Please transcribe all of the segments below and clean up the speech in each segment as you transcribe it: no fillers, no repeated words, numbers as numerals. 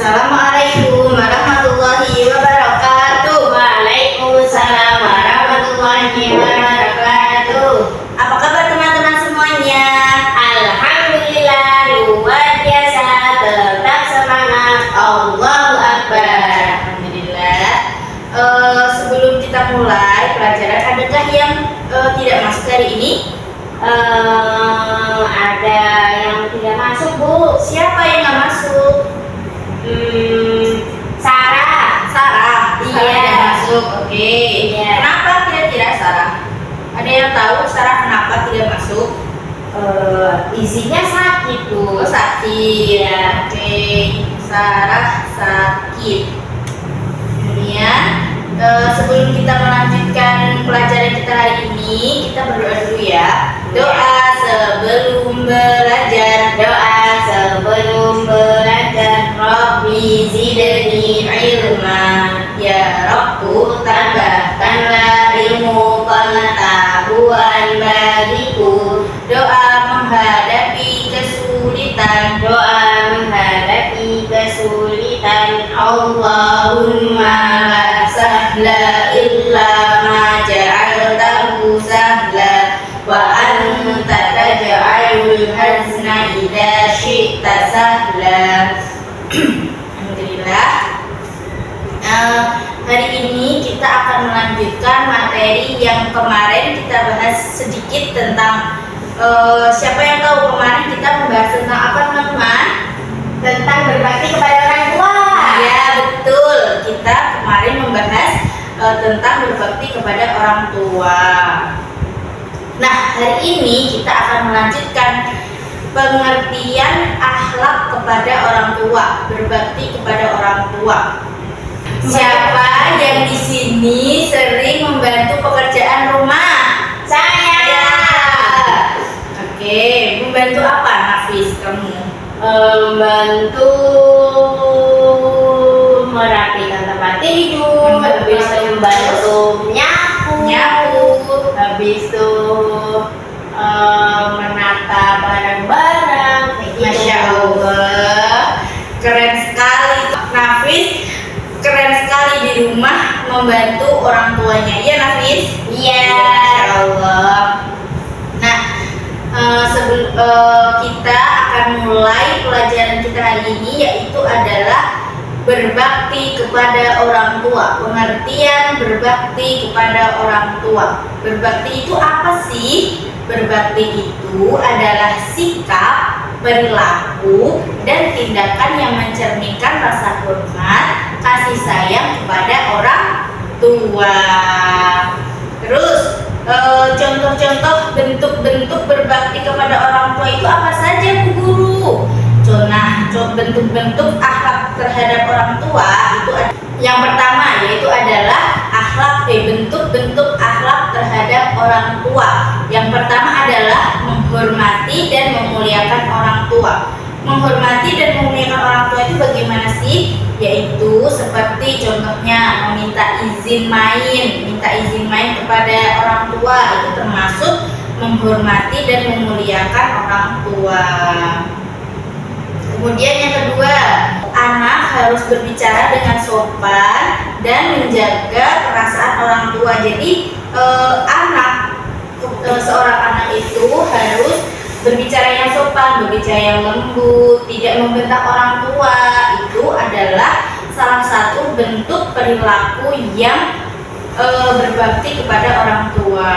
Assalamualaikum warahmatullahi wabarakatuh. Waalaikumsalam warahmatullahi wabarakatuh. Apa kabar teman-teman semuanya? Alhamdulillah luar biasa, tetap semangat. Allahu Akbar. Alhamdulillah. Sebelum kita mulai pelajaran, adakah yang tidak masuk hari ini? Ada yang tidak masuk, Bu. Siapa yang nggak masuk? Sarah. Sarah. Iya. Sarah tidak masuk. Oke. Iya. Kenapa kira-kira Sarah? Ada yang tahu Sarah kenapa tidak masuk? Izinnya sakit, Bu. Oh, sakit. Iya. Oke. Sarah sakit. Kemudian sebelum kita melanjutkan pelajaran kita hari ini, kita berdoa dulu ya. Doa sebelum belajar. Doa sebelum belajar. Rabbi zidni ilma. Ya Rabbu tambahkanlah ilmu pengetahuan bagiku. Doa menghadapi kesulitan. Doa menghadapi kesulitan. Allahumma la sahla illa ma ja'altahu sahla wa anta taj'alul hazna idza syi'ta sahla. Alhamdulillah. Hari ini kita akan melanjutkan materi yang kemarin kita bahas sedikit tentang siapa yang tahu kemarin kita membahas tentang apa, teman-teman? Tentang berbakti kepada orang tua. Ya, betul. Kita kemarin membahas tentang berbakti kepada orang tua. Nah, hari ini kita akan melanjutkan pengertian akhlak kepada orang tua, berbakti kepada orang tua. Siapa yang di sini sering membantu pekerjaan rumah? Saya. Oke, membantu apa, Nafis, kamu? Membantu merapikan tempat tidur, habis itu membantu nyapu, habis itu menata barang-barang. Masya Allah, keren sekali Nafis, keren sekali di rumah membantu orang tuanya. Iya, Nafis? Iya. Masya Allah. Nah, sebelum kita akan mulai pelajaran kita hari ini, yaitu adalah berbakti kepada orang tua. Pengertian berbakti kepada orang tua. Berbakti itu apa sih? Berbakti itu adalah sikap, perilaku, dan tindakan yang mencerminkan rasa hormat, kasih sayang kepada orang tua. Terus contoh-contoh bentuk-bentuk berbakti kepada orang tua itu apa saja, Bu Guru? Bentuk-bentuk akhlak terhadap orang tua itu yang pertama yaitu adalah bentuk-bentuk akhlak terhadap orang tua. Yang pertama adalah menghormati dan memuliakan orang tua. Menghormati dan memuliakan orang tua itu bagaimana sih? Yaitu seperti contohnya meminta izin main kepada orang tua, itu termasuk menghormati dan memuliakan orang tua. Kemudian yang kedua, anak harus berbicara dengan sopan dan menjaga perasaan orang tua. Jadi seorang anak itu harus berbicara yang sopan, berbicara yang lembut, tidak membentak orang tua. Itu adalah salah satu bentuk perilaku yang berbakti kepada orang tua.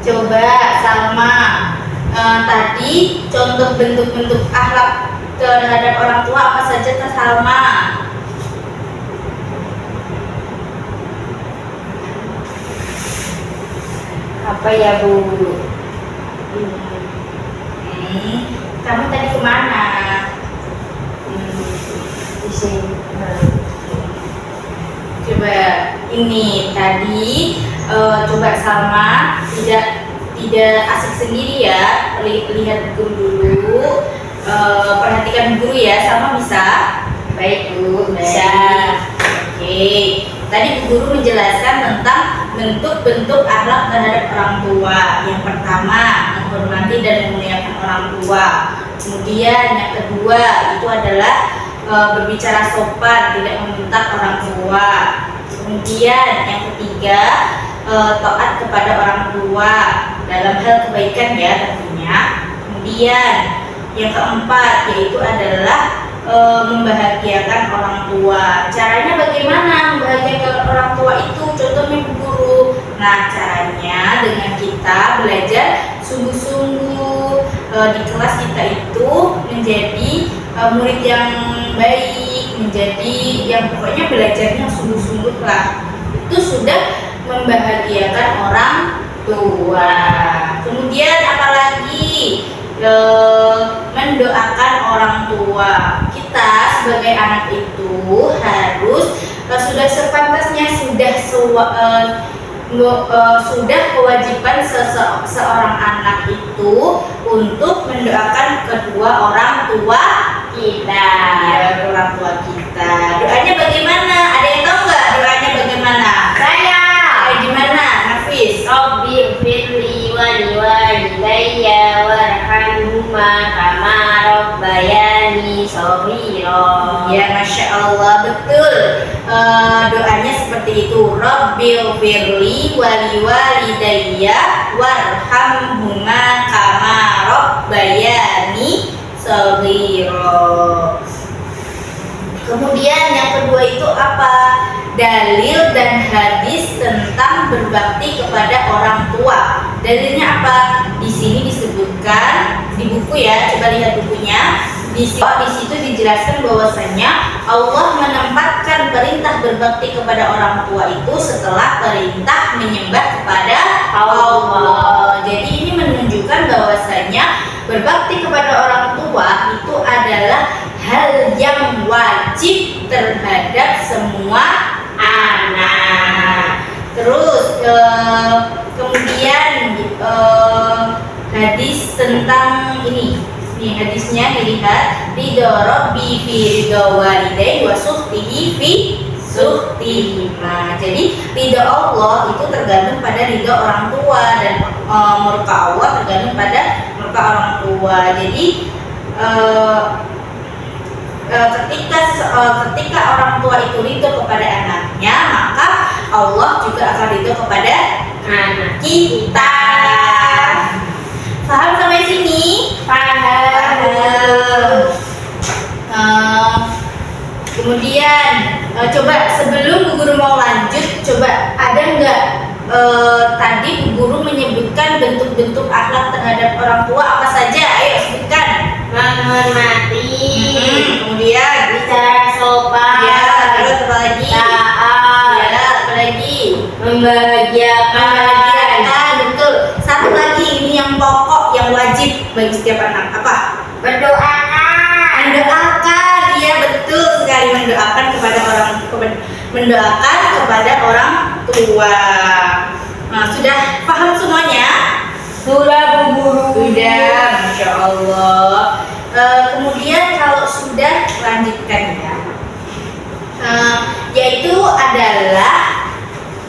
Coba Salma, tadi contoh bentuk-bentuk akhlak terhadap orang tua apa saja, Teh Salma? Apa ya, Bu? Kamu tadi kemana? Di sini. Coba ini tadi coba Salma tidak asik sendiri ya, lihat guru dulu, perhatikan guru ya. Salma bisa? Baik, Bu. Bisa. Oke. Tadi Bu Guru menjelaskan tentang bentuk-bentuk akhlak terhadap orang tua. Yang pertama, menghormati dan memuliakan orang tua. Kemudian yang kedua itu adalah berbicara sopan, tidak membentak orang tua. Kemudian yang ketiga, taat kepada orang tua dalam hal kebaikan ya tentunya. Kemudian yang keempat yaitu adalah membahagiakan orang tua. Caranya bagaimana membahagiakan orang tua itu? Contohnya Bu Guru. Nah, caranya dengan kita belajar sungguh-sungguh di kelas kita itu menjadi murid yang baik, menjadi yang pokoknya belajarnya sungguh-sungguh lah. Itu sudah membahagiakan orang tua. Kemudian apalagi mendoakan orang tua. Kita sebagai anak itu harus sudah sepantasnya, sudah kewajiban seorang anak itu untuk mendoakan kedua orang tua kita. Ya, orang tua kita. Doanya bagaimana? Ada yang tahu nggak doanya bagaimana? Saya. Gimana, Nafis? Rabbi firli walidayya warhamhuma kama rabbayani shaghira. Ya, Masya Allah, betul. Doanya seperti itu. Rabbi firli walidayya warhamhuma kama rabbayani shaghira. Kemudian yang kedua itu apa? Dalil dan hadis tentang berbakti kepada orang tua. Dalilnya apa? Di sini disebutkan di buku ya, coba lihat bukunya. Di situ dijelaskan bahwasanya Allah menempatkan perintah berbakti kepada orang tua itu setelah perintah menyembah kepada Allah. Jadi ini menunjukkan bahwasanya berbakti kepada orang tua itu adalah hal yang wajib terhadap semua anak. Terus kemudian hadis tentang ini hadisnya dilihat, ridho Rabbi fi ridho walidayhi wa suhtihi fi suhtihima. Jadi ridho Allah itu tergantung pada ridho orang tua dan murka Allah tergantung pada murka orang tua. Jadi ketika orang tua itu ridho kepada anaknya, maka Allah juga akan ridho kepada anak kita. Paham sampai sini? Paham. Kemudian coba sebelum Bu Guru mau lanjut, coba ada nggak tadi Bu Guru menyebutkan bentuk-bentuk akhlak terhadap orang tua apa saja? Ayo sebutkan. Menghormati, kemudian bicara sopan, ya, terus apa lagi? taat, Ya, apa lagi? membahagiakan, Betul. Satu lagi ini yang pokok, yang wajib bagi setiap anak. Apa? berdoakan, Mendoakan. Iya, betul sekali, mendoakan kepada orang tua. Nah, sudah paham semuanya? sudah Bu Guru. Sudah, Masya Allah. Kemudian kalau sudah lanjutkan ya, yaitu adalah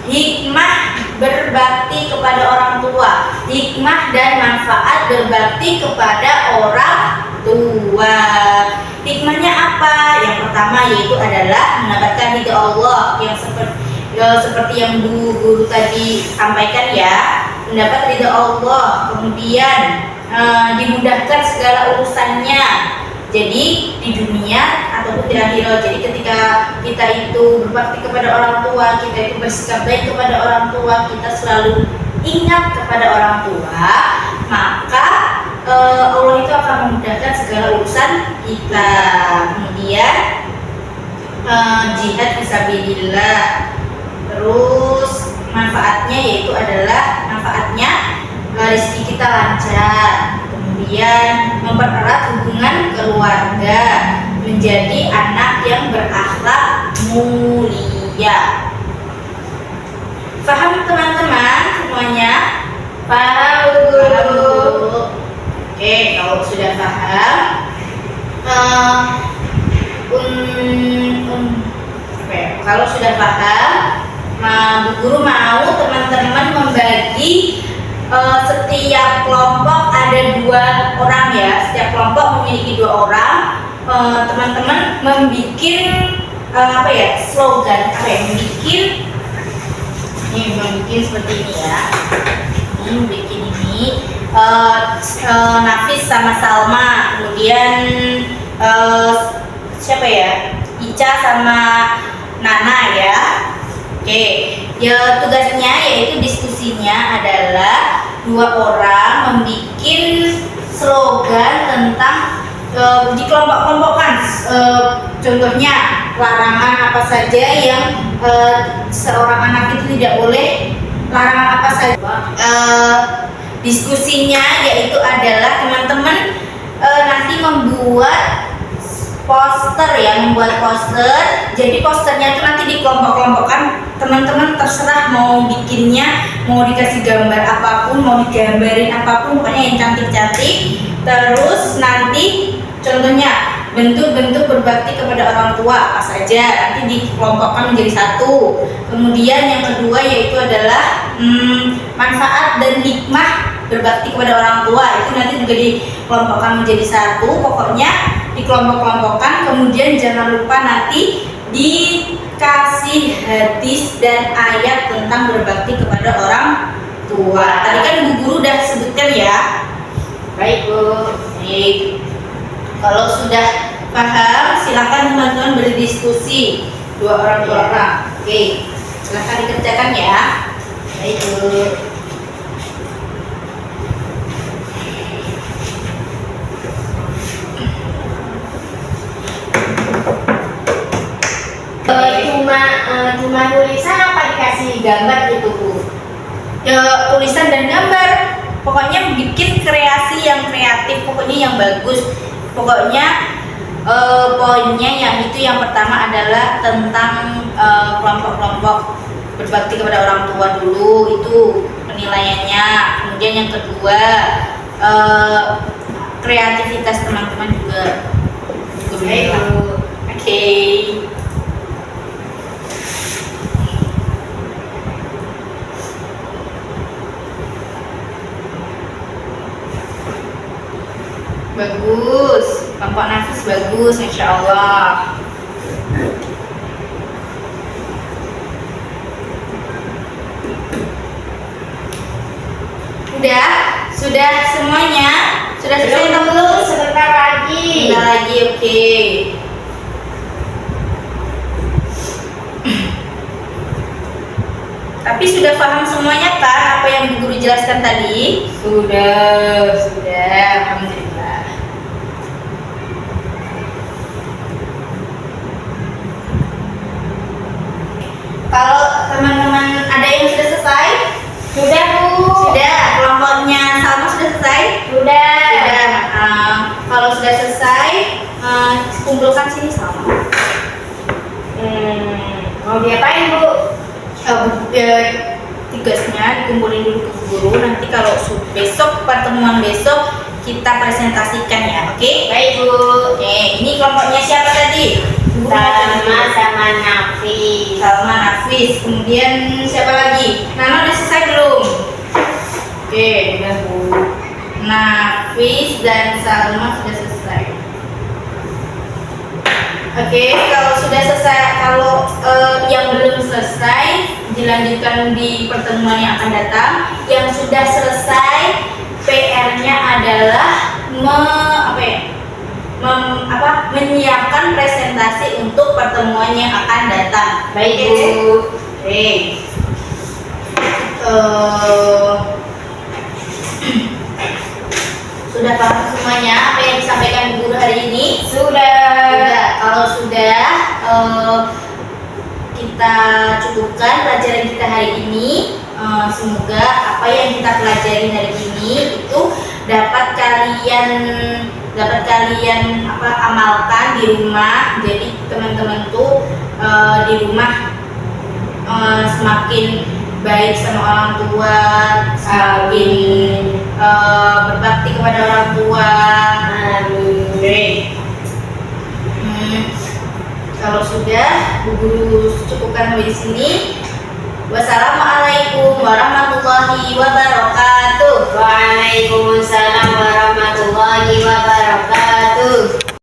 hikmah berbakti kepada orang tua, hikmah dan manfaat berbakti kepada orang tua. Hikmahnya apa? Yang pertama yaitu adalah mendapatkan ridho Allah yang seperti yang Bu Guru tadi sampaikan ya, mendapat ridho Allah, kemudian dimudahkan segala urusannya. Jadi di dunia ataupun di akhirat. Jadi ketika kita itu berbakti kepada orang tua, kita itu bersikap baik kepada orang tua, kita selalu ingat kepada orang tua, maka Allah itu akan memudahkan segala urusan kita. Kemudian jihad fisabilillah. Terus manfaatnya yaitu adalah rezeki kita lancar. Kemudian mempererat hubungan keluarga, menjadi anak yang berakhlak mulia. Paham teman-teman semuanya? Paham Bu Guru. Oke, kalau sudah paham, kalau sudah paham, Bu Guru mau teman-teman membagi setiap kelompok ada 2 orang ya. Setiap kelompok memiliki 2 orang. Teman-teman membuat slogan membuat seperti ini ya. Membuat ini Nafis sama Salma, kemudian siapa ya? Ica sama Nana ya. Oke, ya tugasnya yaitu diskusinya adalah 2 orang membuat slogan tentang dikelompok-kelompokkan. Contohnya larangan apa saja yang seorang anak itu tidak boleh, larangan apa saja. Diskusinya yaitu adalah teman-teman nanti membuat poster. Jadi posternya itu nanti dikelompok-kelompokkan. Teman-teman terserah mau bikinnya, mau dikasih gambar apapun, mau digambarin apapun, pokoknya yang cantik-cantik. Terus nanti contohnya bentuk-bentuk berbakti kepada orang tua apa saja, nanti dikelompokkan menjadi 1. Kemudian yang kedua yaitu adalah manfaat dan hikmah berbakti kepada orang tua, itu nanti juga dikelompokkan menjadi 1. Pokoknya dikelompok-kelompokkan. Kemudian jangan lupa nanti dikasih hadis dan ayat tentang berbakti kepada orang tua. Tadi kan Bu Guru udah sebutkan ya. Baik Bu. Baik. Kalau sudah paham, silakan teman-teman berdiskusi 2 orang. Oke, silakan dikerjakan ya. Baik Bu. Cuma tulisan apa dikasih gambar gitu Bu? Ya, tulisan dan gambar. Pokoknya bikin kreasi yang kreatif, pokoknya yang bagus. Pokoknya poinnya yang itu yang pertama adalah tentang kelompok-kelompok berbakti kepada orang tua dulu, itu penilaiannya. Kemudian yang kedua kreativitas teman-teman juga. Baik Bu. Oke. Bagus, kelompok Nafis bagus, Masya Allah. Sudah semuanya? Sudah selesai atau belum? Sebentar lagi. Oke. Tapi sudah paham semuanya kan apa yang Bu Guru jelaskan tadi? Sudah, alhamdulillah. Kalau teman-teman ada yang sudah selesai? Sudah Bu. Sudah. Kelompoknya Salma sudah selesai? Sudah. Kalau sudah selesai, kumpulkan sini Salma. Mau diapain Bu? Tugasnya dikumpulin dulu ke guru. Nanti kalau besok, pertemuan besok kita presentasikan ya, oke? Baik Bu. Oke, ini kelompoknya siapa tadi? Sama Nafis. Salma, Nafis. Kemudian siapa lagi? Nana udah selesai belum? Oke, udah Bu. Nafis dan Salma sudah selesai. Oke, kalau sudah selesai, kalau yang belum selesai dilanjutkan di pertemuan yang akan datang. Yang sudah selesai, PR-nya adalah menyiapkan presentasi untuk pertemuan yang akan datang. Baik Bu. Oke. Sudah paham semuanya apa yang disampaikan Bu Guru hari ini? Sudah. Kalau sudah, kita cukupkan pelajaran kita hari ini. Semoga apa yang kita pelajari hari ini itu dapat kalian amalkan di rumah. Jadi teman-teman tuh di rumah semakin baik sama orang tua, semakin berbakti kepada orang tua. Kalau sudah, Bu Guru cukupkan sampai di sini. Wassalamualaikum warahmatullahi wabarakatuh. Waalaikumsalam warahmatullahi wabarakatuh.